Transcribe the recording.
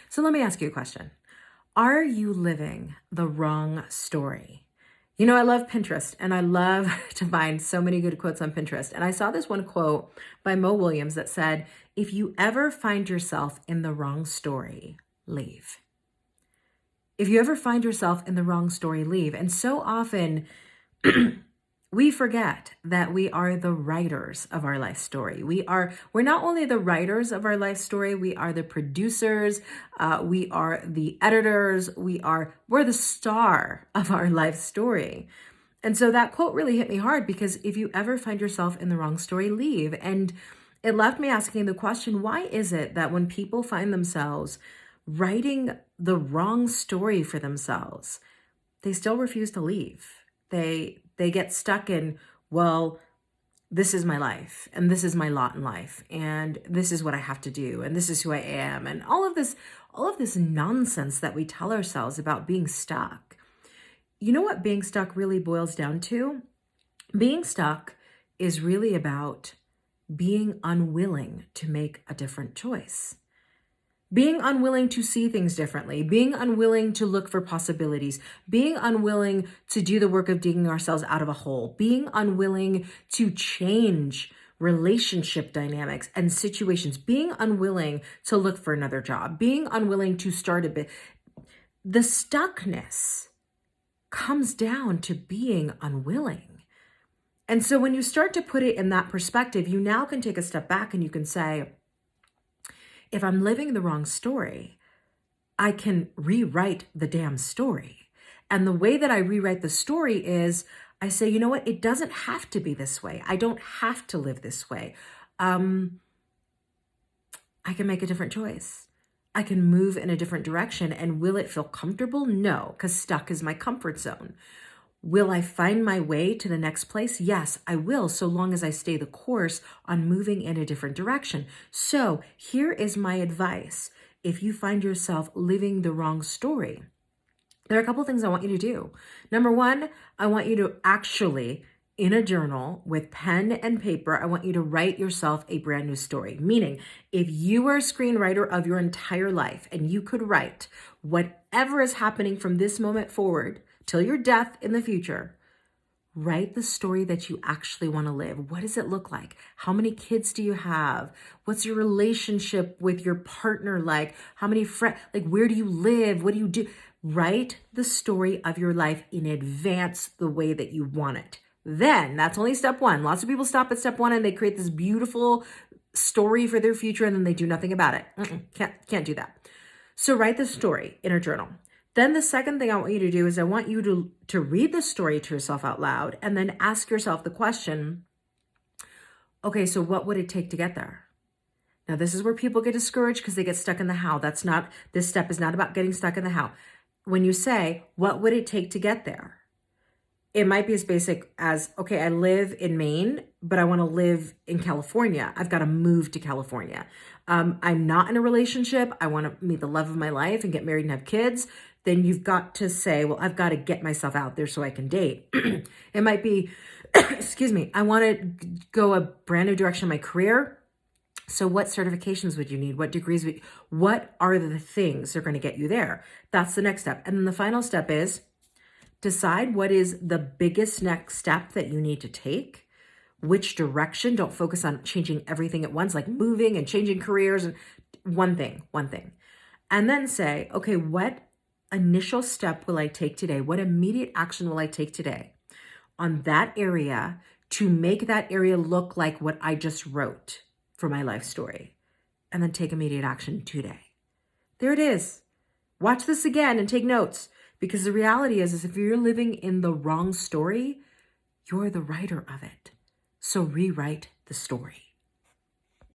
So let me ask you a question. Are you living the wrong story? You know, I love Pinterest and I love to find so many good quotes on Pinterest. And I saw this one quote by Mo Williams that said, if you ever find yourself in the wrong story, leave. If you ever find yourself in the wrong story, leave. And so often we forget that we are the writers of our life story. We're not only the writers of our life story, we are the producers, we are the editors, we're the star of our life story. And so that quote really hit me hard because if you ever find yourself in the wrong story, leave. And it left me asking the question, why is it that when people find themselves writing the wrong story for themselves, they still refuse to leave? They get stuck in, well, this is my life and this is my lot in life and this is what I have to do and this is who I am and all of this nonsense that we tell ourselves about being stuck. You know what being stuck really boils down to? Being stuck is really about being unwilling to make a different choice. Being unwilling to see things differently, being unwilling to look for possibilities, being unwilling to do the work of digging ourselves out of a hole, being unwilling to change relationship dynamics and situations, being unwilling to look for another job, being unwilling to start a bit. The stuckness comes down to being unwilling. And so when you start to put it in that perspective, you now can take a step back and you can say, if I'm living the wrong story, I can rewrite the damn story. And the way that I rewrite the story is I say, you know what? It doesn't have to be this way. I don't have to live this way. I can make a different choice. I can move in a different direction. And will it feel comfortable? No, because stuck is my comfort zone. Will I find my way to the next place? Yes, I will, so long as I stay the course on moving in a different direction. So here is my advice. If you find yourself living the wrong story, there are a couple things I want you to do. Number one, I want you to actually, in a journal with pen and paper, I want you to write yourself a brand new story. Meaning, if you were a screenwriter of your entire life and you could write whatever is happening from this moment forward till your death in the future, write the story that you actually want to live. What does it look like? How many kids do you have? What's your relationship with your partner like? How many friends? Like, where do you live? What do you do? Write the story of your life in advance the way that you want it. Then that's only step one. Lots of people stop at step one and they create this beautiful story for their future and then they do nothing about it. Can't do that. So write the story in a journal. Then the second thing I want you to do is I want you to read the story to yourself out loud and then ask yourself the question, okay, so what would it take to get there? Now, this is where people get discouraged because they get stuck in the how. This step is not about getting stuck in the how. When you say, what would it take to get there? It might be as basic as, okay, I live in Maine, but I want to live in California. I've got to move to California. I'm not in a relationship. I want to meet the love of my life and get married and have kids. Then you've got to say, well, I've got to get myself out there so I can date. It might be, excuse me, I want to go a brand new direction in my career. So what certifications would you need? What degrees what are the things that are going to get you there? That's the next step. And then the final step is decide what is the biggest next step that you need to take, which direction. Don't focus on changing everything at once, like moving and changing careers and one thing. And then say, okay, what initial step will I take today? What immediate action will I take today on that area to make that area look like what I just wrote for my life story? And then take immediate action today. There it is. Watch this again and take notes, because the reality is if you're living in the wrong story, you're the writer of it. So rewrite the story.